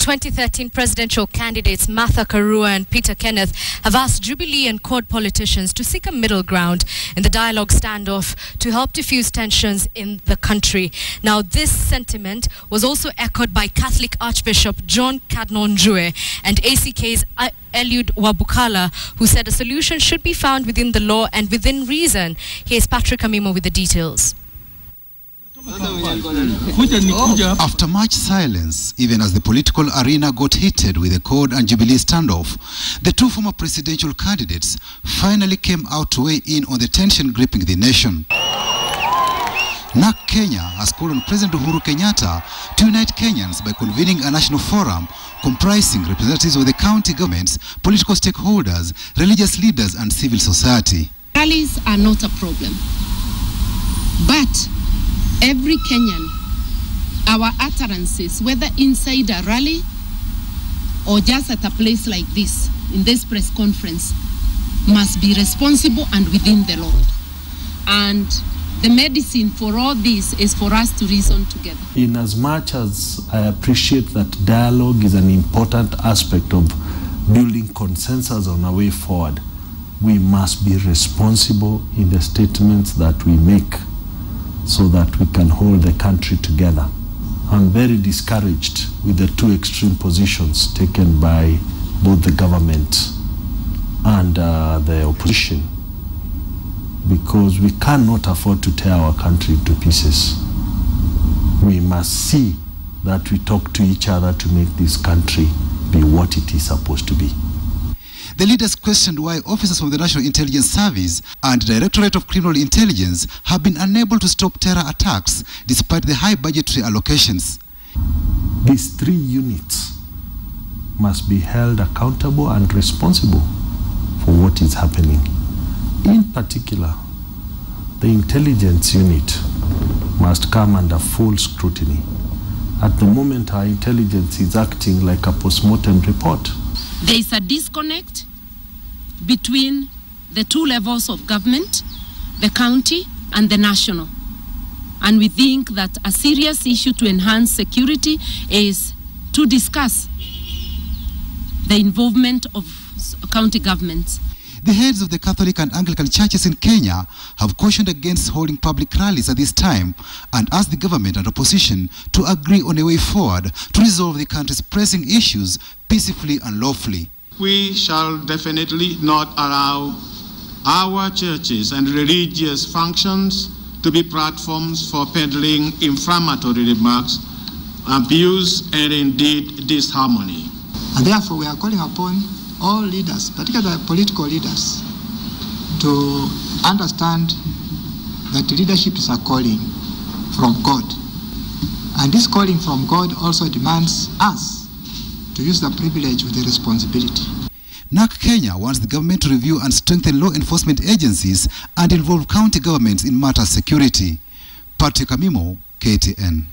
2013 presidential candidates Martha Karua and Peter Kenneth have asked Jubillee and CORD politicians to seek a middle ground in the dialogue standoff to help diffuse tensions in the country. Now, this sentiment was also echoed by Catholic Archbishop Cardinal Njue and ACK's Eliud Wabukhala, who said a solution should be found within the law and within reason. Here's Patrick Amimo with the details. After much silence, even as the political arena got heated with the CORD and Jubilee standoff, the two former presidential candidates finally came out to weigh in on the tension gripping the nation. NAC Kenya has called on President Uhuru Kenyatta to unite Kenyans by convening a national forum comprising representatives of the county governments, political stakeholders, religious leaders and civil society. Rallies are not a problem, but every Kenyan, our utterances, whether inside a rally or just at a place like this, in this press conference, must be responsible and within the law. And the medicine for all this is for us to reason together. In as much as I appreciate that dialogue is an important aspect of building consensus on our way forward, we must be responsible in the statements that we make, so that we can hold the country together. I'm very discouraged with the two extreme positions taken by both the government and the opposition, because we cannot afford to tear our country to pieces. We must see that we talk to each other to make this country be what it is supposed to be. The leaders questioned why officers from the National Intelligence Service and Directorate of Criminal Intelligence have been unable to stop terror attacks despite the high budgetary allocations. These three units must be held accountable and responsible for what is happening. In particular, the intelligence unit must come under full scrutiny. At the moment, our intelligence is acting like a post-mortem report. There is a disconnect between the two levels of government, the county and the national. And we think that a serious issue to enhance security is to discuss the involvement of county governments. The heads of the Catholic and Anglican churches in Kenya have cautioned against holding public rallies at this time and asked the government and opposition to agree on a way forward to resolve the country's pressing issues peacefully and lawfully. We shall definitely not allow our churches and religious functions to be platforms for peddling inflammatory remarks, abuse, and indeed disharmony. And therefore we are calling upon all leaders, particularly political leaders, to understand that leadership is a calling from God. And this calling from God also demands us to use the privilege with the responsibility. NAC Kenya wants the government to review and strengthen law enforcement agencies and involve county governments in matters security. Patrick Amimo, KTN.